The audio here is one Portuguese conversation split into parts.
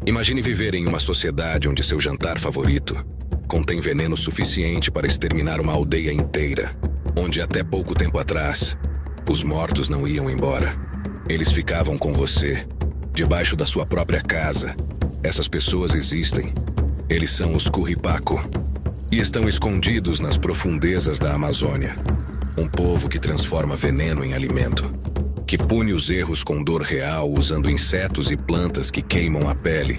Imagine viver em uma sociedade onde seu jantar favorito contém veneno suficiente para exterminar uma aldeia inteira, onde até pouco tempo atrás, os mortos não iam embora. Eles ficavam com você, debaixo da sua própria casa. Essas pessoas existem. Eles são os Quripaqa e estão escondidos nas profundezas da Amazônia. Um povo que transforma veneno em alimento, que pune os erros com dor real usando insetos e plantas que queimam a pele,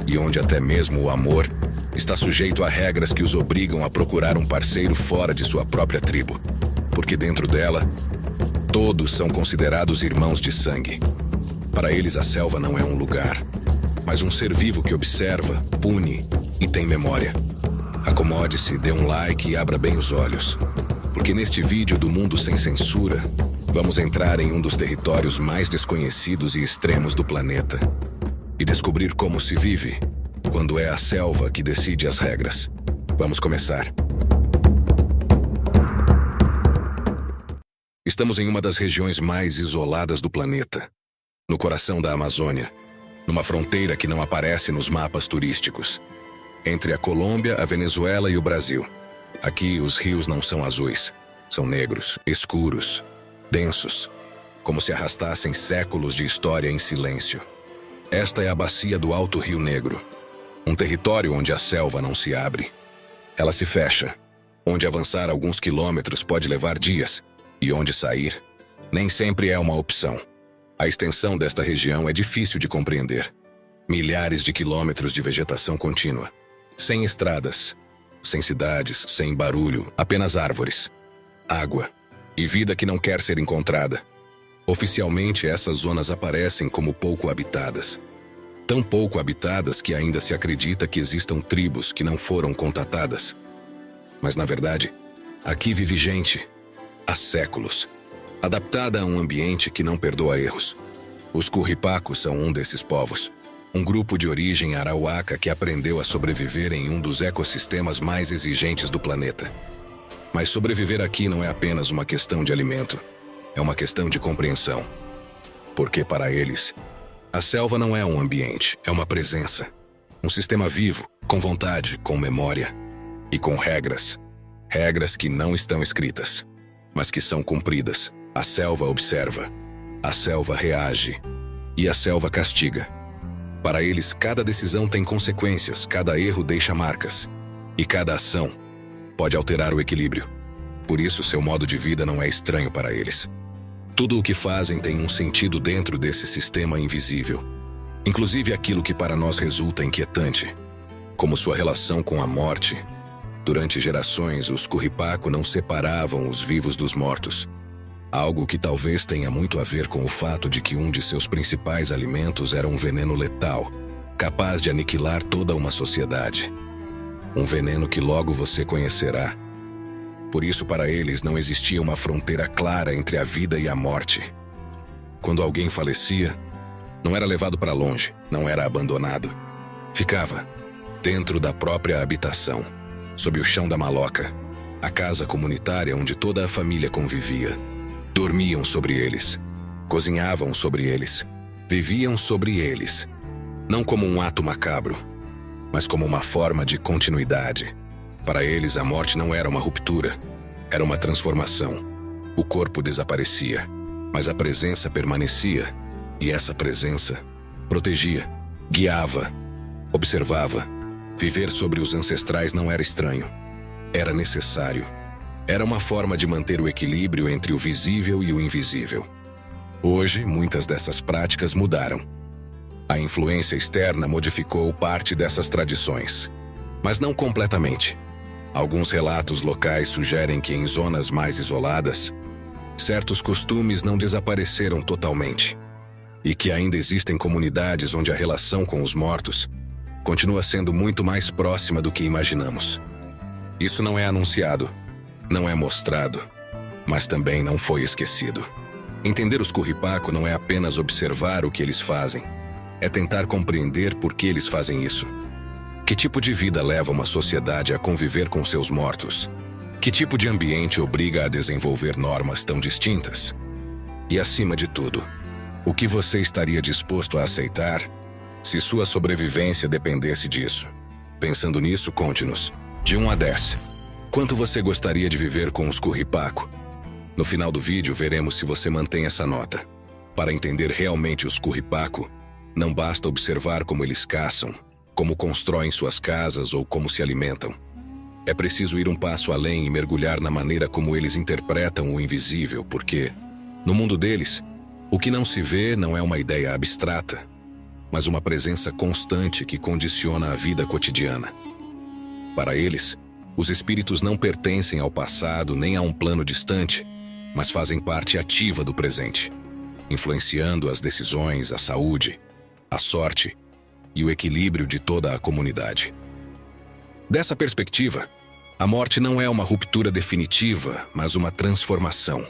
e onde até mesmo o amor está sujeito a regras que os obrigam a procurar um parceiro fora de sua própria tribo, porque dentro dela, todos são considerados irmãos de sangue. Para eles, a selva não é um lugar, mas um ser vivo que observa, pune e tem memória. Acomode-se, dê um like e abra bem os olhos, porque neste vídeo do Mundo Sem Censura, vamos entrar em um dos territórios mais desconhecidos e extremos do planeta e descobrir como se vive quando é a selva que decide as regras. Vamos começar. Estamos em uma das regiões mais isoladas do planeta, no coração da Amazônia, numa fronteira que não aparece nos mapas turísticos, entre a Colômbia, a Venezuela e o Brasil. Aqui os rios não são azuis, são negros, escuros, densos, como se arrastassem séculos de história em silêncio. Esta é a bacia do Alto Rio Negro, um território onde a selva não se abre. Ela se fecha, onde avançar alguns quilômetros pode levar dias, e onde sair nem sempre é uma opção. A extensão desta região é difícil de compreender. Milhares de quilômetros de vegetação contínua, sem estradas, sem cidades, sem barulho, apenas árvores, água e vida que não quer ser encontrada. Oficialmente, essas zonas aparecem como pouco habitadas. Tão pouco habitadas que ainda se acredita que existam tribos que não foram contatadas. Mas, na verdade, aqui vive gente, há séculos, adaptada a um ambiente que não perdoa erros. Os Quripaqa são um desses povos, um grupo de origem arauáca que aprendeu a sobreviver em um dos ecossistemas mais exigentes do planeta. Mas sobreviver aqui não é apenas uma questão de alimento, é uma questão de compreensão. Porque para eles, a selva não é um ambiente, é uma presença. Um sistema vivo, com vontade, com memória e com regras. Regras que não estão escritas, mas que são cumpridas. A selva observa, a selva reage e a selva castiga. Para eles, cada decisão tem consequências, cada erro deixa marcas e cada ação pode alterar o equilíbrio. Por isso, seu modo de vida não é estranho para eles. Tudo o que fazem tem um sentido dentro desse sistema invisível. Inclusive aquilo que para nós resulta inquietante, como sua relação com a morte. Durante gerações, os Quripaqa não separavam os vivos dos mortos. Algo que talvez tenha muito a ver com o fato de que um de seus principais alimentos era um veneno letal, capaz de aniquilar toda uma sociedade. Um veneno que logo você conhecerá. Por isso, para eles, não existia uma fronteira clara entre a vida e a morte. Quando alguém falecia, não era levado para longe, não era abandonado. Ficava dentro da própria habitação, sob o chão da maloca, a casa comunitária onde toda a família convivia. Dormiam sobre eles, cozinhavam sobre eles, viviam sobre eles, não como um ato macabro, mas como uma forma de continuidade. Para eles, a morte não era uma ruptura, era uma transformação. O corpo desaparecia, mas a presença permanecia, e essa presença protegia, guiava, observava. Viver sobre os ancestrais não era estranho, era necessário. Era uma forma de manter o equilíbrio entre o visível e o invisível. Hoje, muitas dessas práticas mudaram. A influência externa modificou parte dessas tradições, mas não completamente. Alguns relatos locais sugerem que em zonas mais isoladas, certos costumes não desapareceram totalmente, e que ainda existem comunidades onde a relação com os mortos continua sendo muito mais próxima do que imaginamos. Isso não é anunciado, não é mostrado, mas também não foi esquecido. Entender os Quripaqa não é apenas observar o que eles fazem, é tentar compreender por que eles fazem isso. Que tipo de vida leva uma sociedade a conviver com seus mortos? Que tipo de ambiente obriga a desenvolver normas tão distintas? E acima de tudo, o que você estaria disposto a aceitar Se sua sobrevivência dependesse disso. Pensando nisso, conte-nos, de 1 a 10. Quanto você gostaria de viver com os Curripaco? No final do vídeo, veremos se você mantém essa nota. Para entender realmente os Curripaco, não basta observar como eles caçam, como constroem suas casas ou como se alimentam. É preciso ir um passo além e mergulhar na maneira como eles interpretam o invisível, porque, no mundo deles, o que não se vê não é uma ideia abstrata, mas uma presença constante que condiciona a vida cotidiana. Para eles, os espíritos não pertencem ao passado nem a um plano distante, mas fazem parte ativa do presente, influenciando as decisões, a saúde, a sorte e o equilíbrio de toda a comunidade. Dessa perspectiva, a morte não é uma ruptura definitiva, mas uma transformação.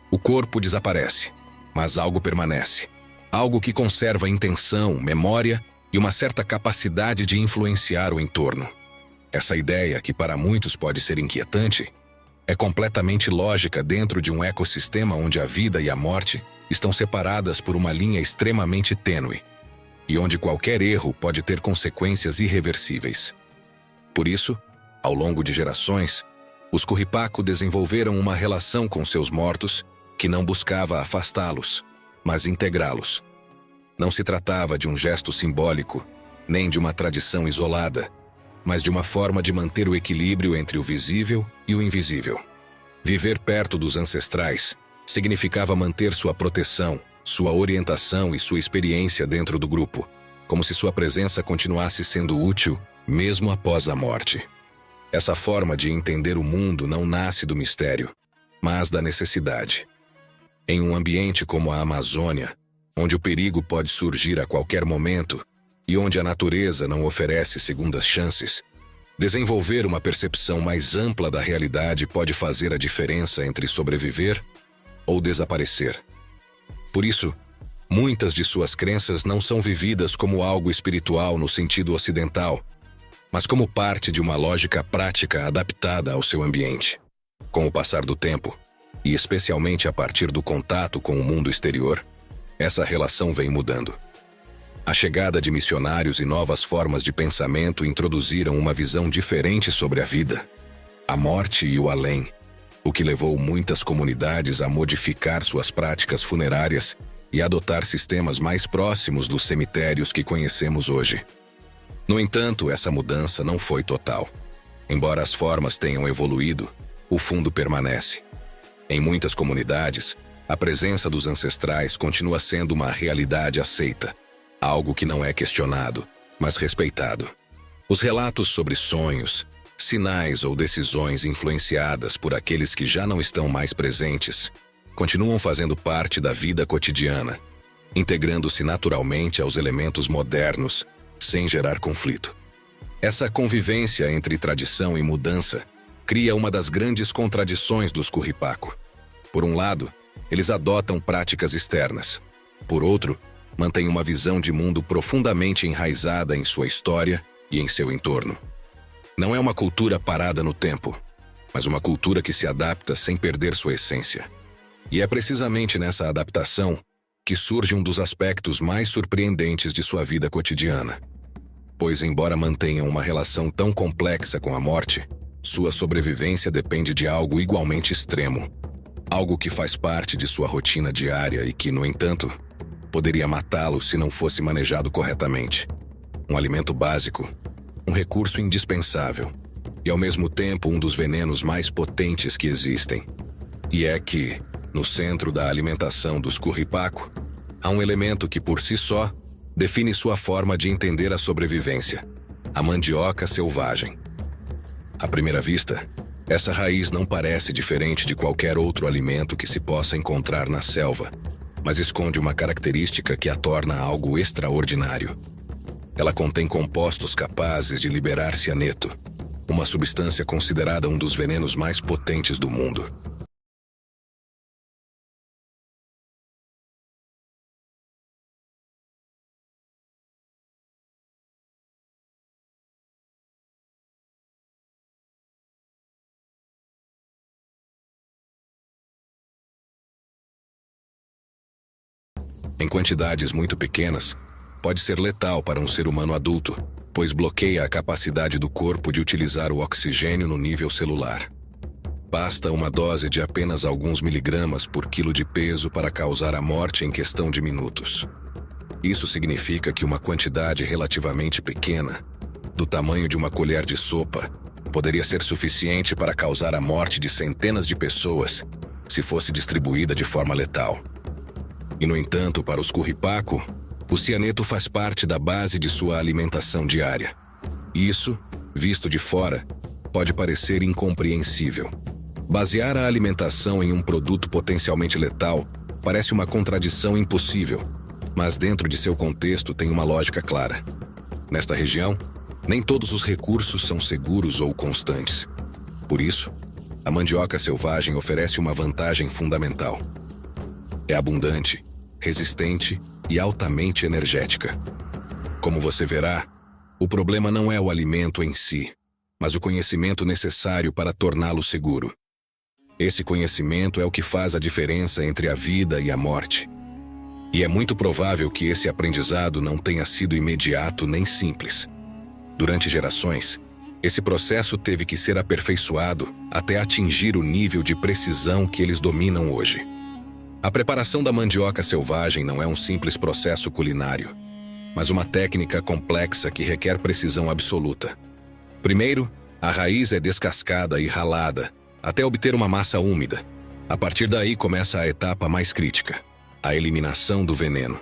O corpo desaparece, mas algo permanece. Algo que conserva intenção, memória e uma certa capacidade de influenciar o entorno. Essa ideia, que para muitos pode ser inquietante, é completamente lógica dentro de um ecossistema onde a vida e a morte estão separadas por uma linha extremamente tênue, e onde qualquer erro pode ter consequências irreversíveis. Por isso, ao longo de gerações, os Curripaco desenvolveram uma relação com seus mortos que não buscava afastá-los, mas integrá-los. Não se tratava de um gesto simbólico, nem de uma tradição isolada, mas de uma forma de manter o equilíbrio entre o visível e o invisível. Viver perto dos ancestrais significava manter sua proteção, sua orientação e sua experiência dentro do grupo, como se sua presença continuasse sendo útil mesmo após a morte. Essa forma de entender o mundo não nasce do mistério, mas da necessidade. Em um ambiente como a Amazônia, onde o perigo pode surgir a qualquer momento e onde a natureza não oferece segundas chances, desenvolver uma percepção mais ampla da realidade pode fazer a diferença entre sobreviver ou desaparecer. Por isso, muitas de suas crenças não são vividas como algo espiritual no sentido ocidental, mas como parte de uma lógica prática adaptada ao seu ambiente. Com o passar do tempo, e especialmente a partir do contato com o mundo exterior, essa relação vem mudando. A chegada de missionários e novas formas de pensamento introduziram uma visão diferente sobre a vida, a morte e o além, o que levou muitas comunidades a modificar suas práticas funerárias e adotar sistemas mais próximos dos cemitérios que conhecemos hoje. No entanto, essa mudança não foi total. Embora as formas tenham evoluído, o fundo permanece. Em muitas comunidades, a presença dos ancestrais continua sendo uma realidade aceita, algo que não é questionado, mas respeitado. Os relatos sobre sonhos, sinais ou decisões influenciadas por aqueles que já não estão mais presentes continuam fazendo parte da vida cotidiana, integrando-se naturalmente aos elementos modernos, sem gerar conflito. Essa convivência entre tradição e mudança cria uma das grandes contradições dos Curripaco. Por um lado, eles adotam práticas externas. Por outro, mantêm uma visão de mundo profundamente enraizada em sua história e em seu entorno. Não é uma cultura parada no tempo, mas uma cultura que se adapta sem perder sua essência. E é precisamente nessa adaptação que surge um dos aspectos mais surpreendentes de sua vida cotidiana. Pois, embora mantenham uma relação tão complexa com a morte, sua sobrevivência depende de algo igualmente extremo. Algo que faz parte de sua rotina diária e que, no entanto, poderia matá-lo se não fosse manejado corretamente. Um alimento básico, um recurso indispensável e, ao mesmo tempo, um dos venenos mais potentes que existem. E é que, no centro da alimentação dos Curripaco, há um elemento que, por si só, define sua forma de entender a sobrevivência: a mandioca selvagem. À primeira vista, essa raiz não parece diferente de qualquer outro alimento que se possa encontrar na selva, mas esconde uma característica que a torna algo extraordinário. Ela contém compostos capazes de liberar cianeto, uma substância considerada um dos venenos mais potentes do mundo. Em quantidades muito pequenas, pode ser letal para um ser humano adulto, pois bloqueia a capacidade do corpo de utilizar o oxigênio no nível celular. Basta uma dose de apenas alguns miligramas por quilo de peso para causar a morte em questão de minutos. Isso significa que uma quantidade relativamente pequena, do tamanho de uma colher de sopa, poderia ser suficiente para causar a morte de centenas de pessoas se fosse distribuída de forma letal. E, no entanto, para os curripaco, o cianeto faz parte da base de sua alimentação diária. Isso, visto de fora, pode parecer incompreensível. Basear a alimentação em um produto potencialmente letal parece uma contradição impossível, mas dentro de seu contexto tem uma lógica clara. Nesta região, nem todos os recursos são seguros ou constantes. Por isso, a mandioca selvagem oferece uma vantagem fundamental. É abundante, resistente e altamente energética. Como você verá, o problema não é o alimento em si, mas o conhecimento necessário para torná-lo seguro. Esse conhecimento é o que faz a diferença entre a vida e a morte. E é muito provável que esse aprendizado não tenha sido imediato nem simples. Durante gerações, esse processo teve que ser aperfeiçoado até atingir o nível de precisão que eles dominam hoje. A preparação da mandioca selvagem não é um simples processo culinário, mas uma técnica complexa que requer precisão absoluta. Primeiro, a raiz é descascada e ralada, até obter uma massa úmida. A partir daí começa a etapa mais crítica, a eliminação do veneno.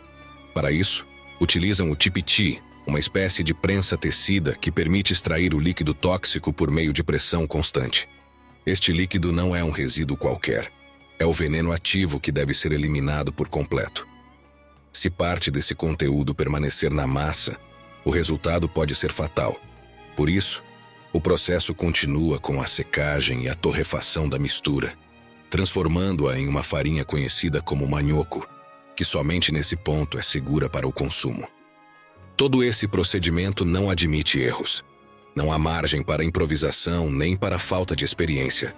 Para isso, utilizam o tipiti, uma espécie de prensa tecida que permite extrair o líquido tóxico por meio de pressão constante. Este líquido não é um resíduo qualquer. É o veneno ativo que deve ser eliminado por completo. Se parte desse conteúdo permanecer na massa, o resultado pode ser fatal. Por isso, o processo continua com a secagem e a torrefação da mistura, transformando-a em uma farinha conhecida como manioco, que somente nesse ponto é segura para o consumo. Todo esse procedimento não admite erros. Não há margem para improvisação nem para falta de experiência.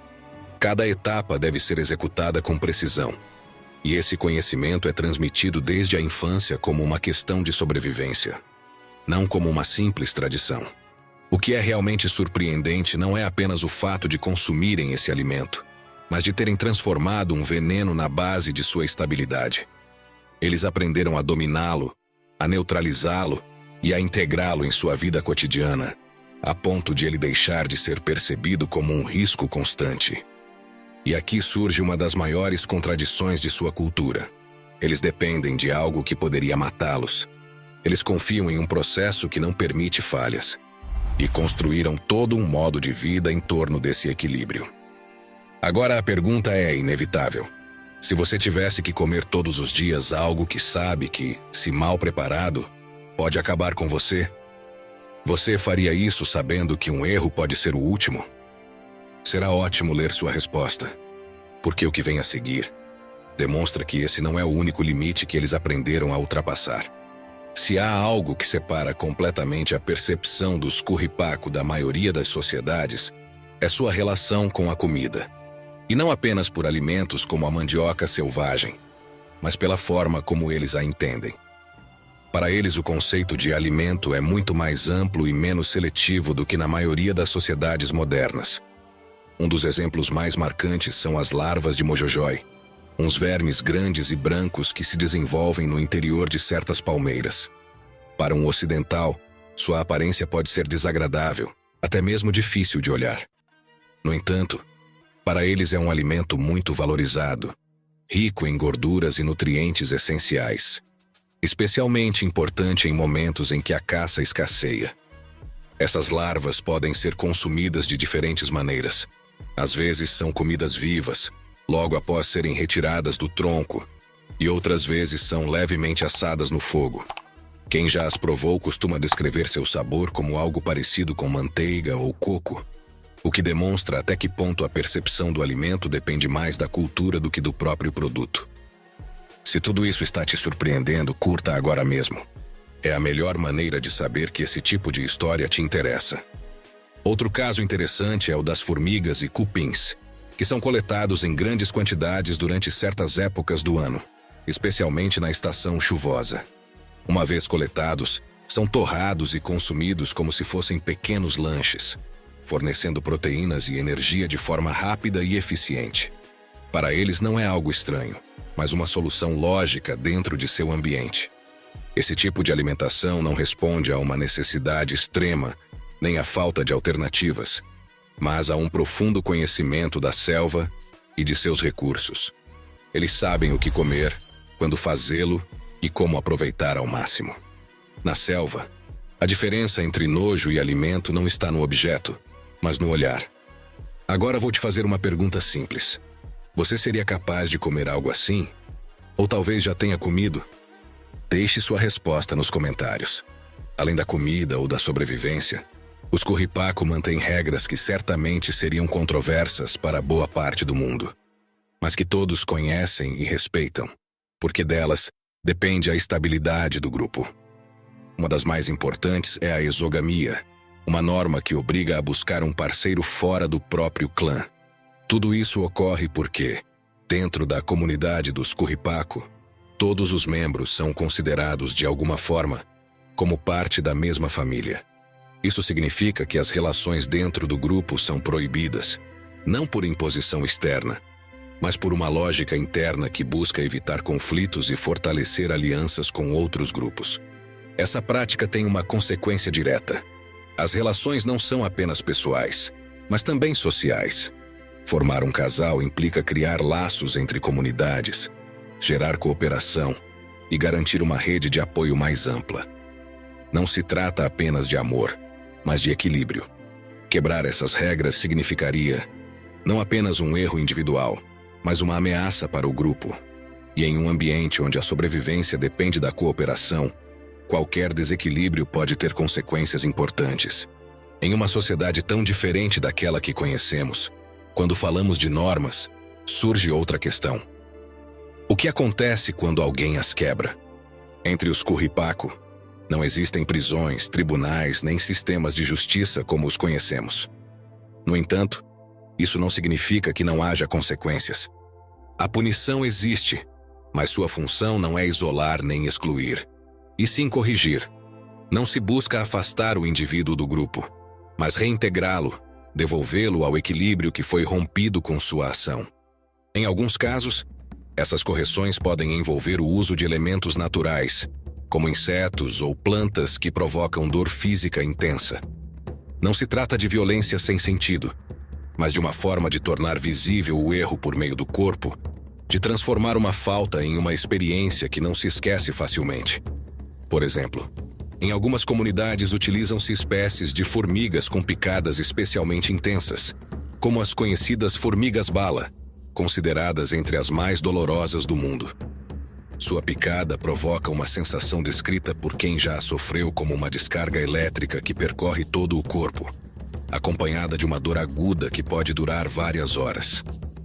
Cada etapa deve ser executada com precisão. E esse conhecimento é transmitido desde a infância como uma questão de sobrevivência, não como uma simples tradição. O que é realmente surpreendente não é apenas o fato de consumirem esse alimento, mas de terem transformado um veneno na base de sua estabilidade. Eles aprenderam a dominá-lo, a neutralizá-lo e a integrá-lo em sua vida cotidiana, a ponto de ele deixar de ser percebido como um risco constante. E aqui surge uma das maiores contradições de sua cultura. Eles dependem de algo que poderia matá-los. Eles confiam em um processo que não permite falhas. E construíram todo um modo de vida em torno desse equilíbrio. Agora a pergunta é inevitável. Se você tivesse que comer todos os dias algo que sabe que, se mal preparado, pode acabar com você, você faria isso sabendo que um erro pode ser o último? Será ótimo ler sua resposta, porque o que vem a seguir demonstra que esse não é o único limite que eles aprenderam a ultrapassar. Se há algo que separa completamente a percepção dos curripaco da maioria das sociedades, é sua relação com a comida. E não apenas por alimentos como a mandioca selvagem, mas pela forma como eles a entendem. Para eles, o conceito de alimento é muito mais amplo e menos seletivo do que na maioria das sociedades modernas. Um dos exemplos mais marcantes são as larvas de mojojói, uns vermes grandes e brancos que se desenvolvem no interior de certas palmeiras. Para um ocidental, sua aparência pode ser desagradável, até mesmo difícil de olhar. No entanto, para eles é um alimento muito valorizado, rico em gorduras e nutrientes essenciais, especialmente importante em momentos em que a caça escasseia. Essas larvas podem ser consumidas de diferentes maneiras. Às vezes são comidas vivas, logo após serem retiradas do tronco, e outras vezes são levemente assadas no fogo. Quem já as provou costuma descrever seu sabor como algo parecido com manteiga ou coco, o que demonstra até que ponto a percepção do alimento depende mais da cultura do que do próprio produto. Se tudo isso está te surpreendendo, curta agora mesmo. É a melhor maneira de saber que esse tipo de história te interessa. Outro caso interessante é o das formigas e cupins, que são coletados em grandes quantidades durante certas épocas do ano, especialmente na estação chuvosa. Uma vez coletados, são torrados e consumidos como se fossem pequenos lanches, fornecendo proteínas e energia de forma rápida e eficiente. Para eles não é algo estranho, mas uma solução lógica dentro de seu ambiente. Esse tipo de alimentação não responde a uma necessidade extrema, nem à falta de alternativas, mas a um profundo conhecimento da selva e de seus recursos. Eles sabem o que comer, quando fazê-lo e como aproveitar ao máximo. Na selva, a diferença entre nojo e alimento não está no objeto, mas no olhar. Agora vou te fazer uma pergunta simples. Você seria capaz de comer algo assim? Ou talvez já tenha comido? Deixe sua resposta nos comentários. Além da comida ou da sobrevivência, os Quripaqa mantêm regras que certamente seriam controversas para boa parte do mundo, mas que todos conhecem e respeitam, porque delas depende a estabilidade do grupo. Uma das mais importantes é a exogamia, uma norma que obriga a buscar um parceiro fora do próprio clã. Tudo isso ocorre porque, dentro da comunidade dos Quripaqa, todos os membros são considerados de alguma forma como parte da mesma família. Isso significa que as relações dentro do grupo são proibidas, não por imposição externa, mas por uma lógica interna que busca evitar conflitos e fortalecer alianças com outros grupos. Essa prática tem uma consequência direta. As relações não são apenas pessoais, mas também sociais. Formar um casal implica criar laços entre comunidades, gerar cooperação e garantir uma rede de apoio mais ampla. Não se trata apenas de amor, mas de equilíbrio. Quebrar essas regras significaria não apenas um erro individual, mas uma ameaça para o grupo. E em um ambiente onde a sobrevivência depende da cooperação, qualquer desequilíbrio pode ter consequências importantes. Em uma sociedade tão diferente daquela que conhecemos, quando falamos de normas, surge outra questão. O que acontece quando alguém as quebra? Entre os Quripaqa, não existem prisões, tribunais, nem sistemas de justiça como os conhecemos. No entanto, isso não significa que não haja consequências. A punição existe, mas sua função não é isolar nem excluir, e sim corrigir. Não se busca afastar o indivíduo do grupo, mas reintegrá-lo, devolvê-lo ao equilíbrio que foi rompido com sua ação. Em alguns casos, essas correções podem envolver o uso de elementos naturais, como insetos ou plantas que provocam dor física intensa. Não se trata de violência sem sentido, mas de uma forma de tornar visível o erro por meio do corpo, de transformar uma falta em uma experiência que não se esquece facilmente. Por exemplo, em algumas comunidades utilizam-se espécies de formigas com picadas especialmente intensas, como as conhecidas formigas-bala, consideradas entre as mais dolorosas do mundo. Sua picada provoca uma sensação descrita por quem já a sofreu como uma descarga elétrica que percorre todo o corpo, acompanhada de uma dor aguda que pode durar várias horas.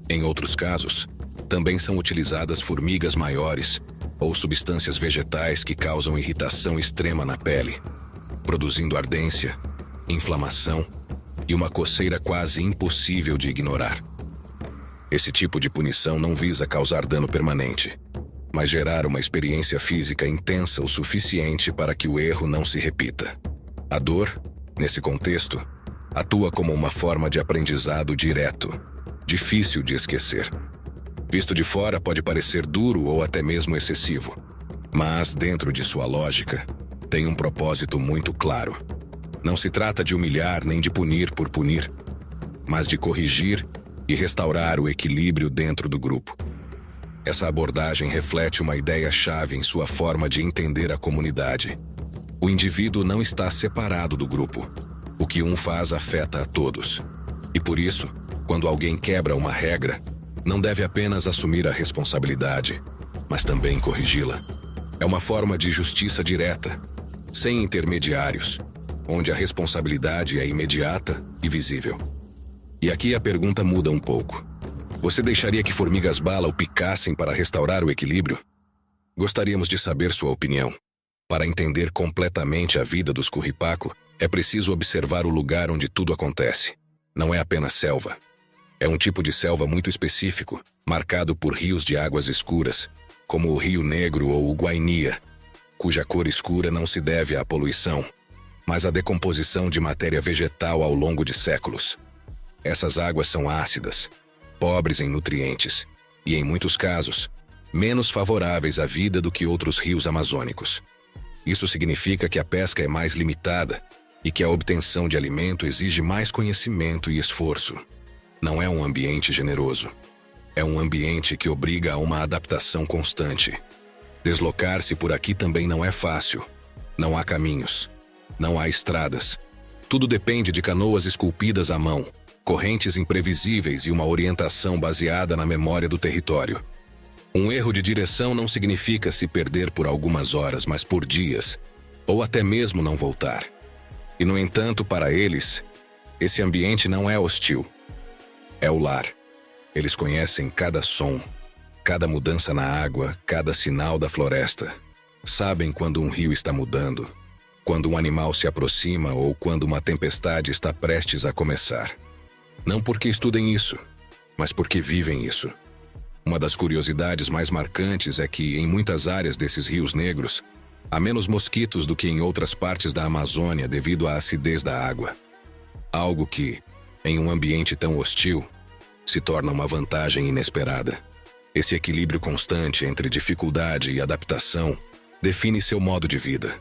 Em outros casos, também são utilizadas formigas maiores ou substâncias vegetais que causam irritação extrema na pele, produzindo ardência, inflamação e uma coceira quase impossível de ignorar. Esse tipo de punição não visa causar dano permanente, mas gerar uma experiência física intensa o suficiente para que o erro não se repita. A dor, nesse contexto, atua como uma forma de aprendizado direto, difícil de esquecer. Visto de fora pode parecer duro ou até mesmo excessivo, mas dentro de sua lógica, tem um propósito muito claro. Não se trata de humilhar nem de punir por punir, mas de corrigir e restaurar o equilíbrio dentro do grupo. Essa abordagem reflete uma ideia-chave em sua forma de entender a comunidade. O indivíduo não está separado do grupo. O que um faz afeta a todos. E por isso, quando alguém quebra uma regra, não deve apenas assumir a responsabilidade, mas também corrigi-la. É uma forma de justiça direta, sem intermediários, onde a responsabilidade é imediata e visível. E aqui a pergunta muda um pouco. Você deixaria que formigas-bala o picassem para restaurar o equilíbrio? Gostaríamos de saber sua opinião. Para entender completamente a vida dos Quripaqa, é preciso observar o lugar onde tudo acontece. Não é apenas selva. É um tipo de selva muito específico, marcado por rios de águas escuras, como o Rio Negro ou o Guainia. cuja cor escura não se deve à poluição, mas à decomposição de matéria vegetal ao longo de séculos. Essas águas são ácidas, pobres em nutrientes e, em muitos casos, menos favoráveis à vida do que outros rios amazônicos. Isso significa que a pesca é mais limitada e que a obtenção de alimento exige mais conhecimento e esforço. Não é um ambiente generoso. É um ambiente que obriga a uma adaptação constante. Deslocar-se por aqui também não é fácil. Não há caminhos. Não há estradas. Tudo depende de canoas esculpidas à mão, correntes imprevisíveis e uma orientação baseada na memória do território. Um erro de direção não significa se perder por algumas horas, mas por dias, ou até mesmo não voltar. E, no entanto, para eles, esse ambiente não é hostil. É o lar. Eles conhecem cada som, cada mudança na água, cada sinal da floresta. Sabem quando um rio está mudando, quando um animal se aproxima ou quando uma tempestade está prestes a começar. Não porque estudem isso, mas porque vivem isso. Uma das curiosidades mais marcantes é que, em muitas áreas desses rios negros, há menos mosquitos do que em outras partes da Amazônia devido à acidez da água. Algo que, em um ambiente tão hostil, se torna uma vantagem inesperada. Esse equilíbrio constante entre dificuldade e adaptação define seu modo de vida.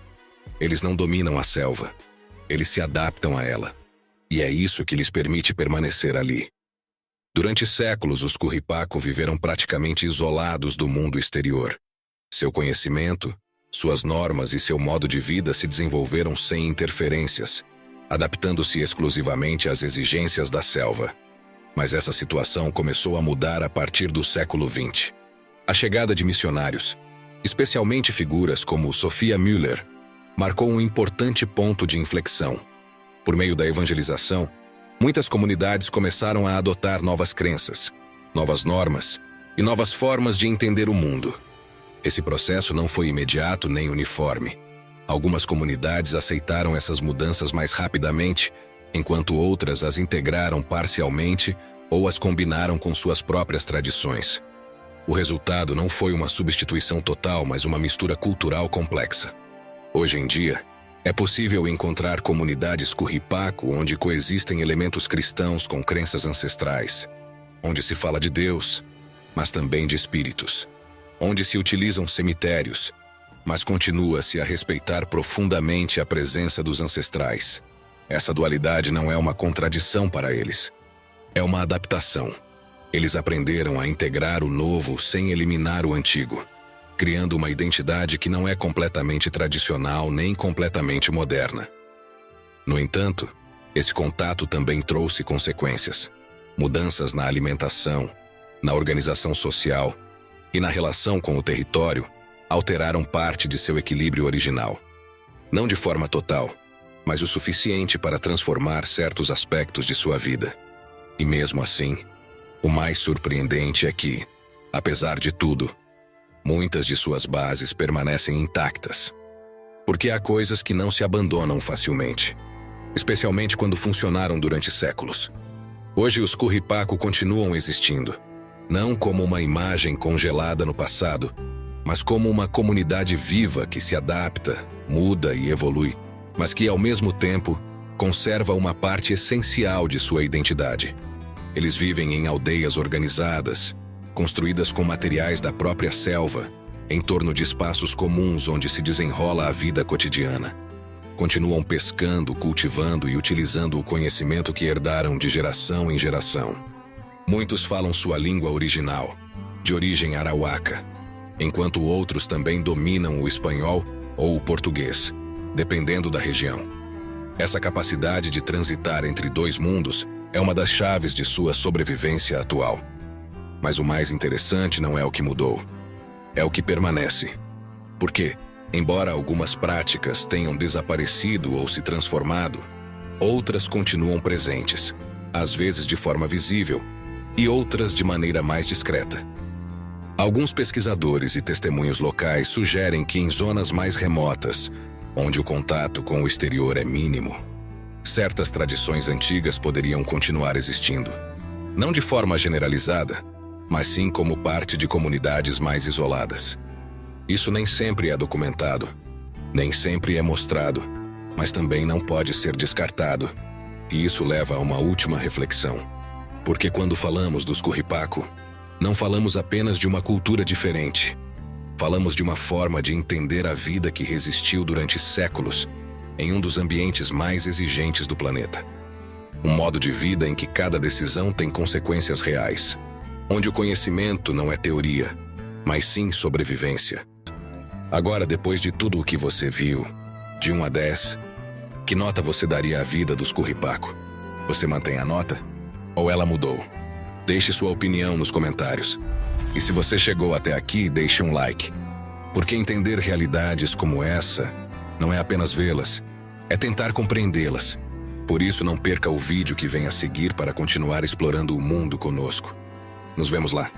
Eles não dominam a selva, eles se adaptam a ela. E é isso que lhes permite permanecer ali. Durante séculos, os Curripaco viveram praticamente isolados do mundo exterior. Seu conhecimento, suas normas e seu modo de vida se desenvolveram sem interferências, adaptando-se exclusivamente às exigências da selva. Mas essa situação começou a mudar a partir do século XX. A chegada de missionários, especialmente figuras como Sophia Müller, marcou um importante ponto de inflexão. Por meio da evangelização, muitas comunidades começaram a adotar novas crenças, novas normas e novas formas de entender o mundo. Esse processo não foi imediato nem uniforme. Algumas comunidades aceitaram essas mudanças mais rapidamente, enquanto outras as integraram parcialmente ou as combinaram com suas próprias tradições. O resultado não foi uma substituição total, mas uma mistura cultural complexa. Hoje em dia, é possível encontrar comunidades Curripaco onde coexistem elementos cristãos com crenças ancestrais, onde se fala de Deus, mas também de espíritos, onde se utilizam cemitérios, mas continua-se a respeitar profundamente a presença dos ancestrais. Essa dualidade não é uma contradição para eles, é uma adaptação. Eles aprenderam a integrar o novo sem eliminar o antigo, criando uma identidade que não é completamente tradicional nem completamente moderna. No entanto, esse contato também trouxe consequências. Mudanças na alimentação, na organização social e na relação com o território alteraram parte de seu equilíbrio original. Não de forma total, mas o suficiente para transformar certos aspectos de sua vida. E mesmo assim, o mais surpreendente é que, apesar de tudo, muitas de suas bases permanecem intactas. Porque há coisas que não se abandonam facilmente, especialmente quando funcionaram durante séculos. Hoje os Curripaco continuam existindo, não como uma imagem congelada no passado, mas como uma comunidade viva que se adapta, muda e evolui, mas que, ao mesmo tempo, conserva uma parte essencial de sua identidade. Eles vivem em aldeias organizadas, construídas com materiais da própria selva, em torno de espaços comuns onde se desenrola a vida cotidiana. Continuam pescando, cultivando e utilizando o conhecimento que herdaram de geração em geração. Muitos falam sua língua original, de origem arauáca, enquanto outros também dominam o espanhol ou o português, dependendo da região. Essa capacidade de transitar entre dois mundos é uma das chaves de sua sobrevivência atual. Mas o mais interessante não é o que mudou, é o que permanece. Porque, embora algumas práticas tenham desaparecido ou se transformado, outras continuam presentes, às vezes de forma visível, e outras de maneira mais discreta. Alguns pesquisadores e testemunhos locais sugerem que em zonas mais remotas, onde o contato com o exterior é mínimo, certas tradições antigas poderiam continuar existindo. Não de forma generalizada, mas sim como parte de comunidades mais isoladas. Isso nem sempre é documentado, Nem sempre é mostrado, mas também não pode ser descartado. E isso leva a uma última reflexão. Porque quando falamos dos Quripaqa, não falamos apenas de uma cultura diferente. Falamos de uma forma de entender a vida que resistiu durante séculos em um dos ambientes mais exigentes do planeta. Um modo de vida em que cada decisão tem consequências reais, onde o conhecimento não é teoria, mas sim sobrevivência. Agora, depois de tudo o que você viu, de 1 a 10, que nota você daria à vida dos Quripaqa? Você mantém a nota? Ou ela mudou? Deixe sua opinião nos comentários. E se você chegou até aqui, deixe um like. Porque entender realidades como essa não é apenas vê-las, é tentar compreendê-las. Por isso, não perca o vídeo que vem a seguir para continuar explorando o mundo conosco. Nos vemos lá.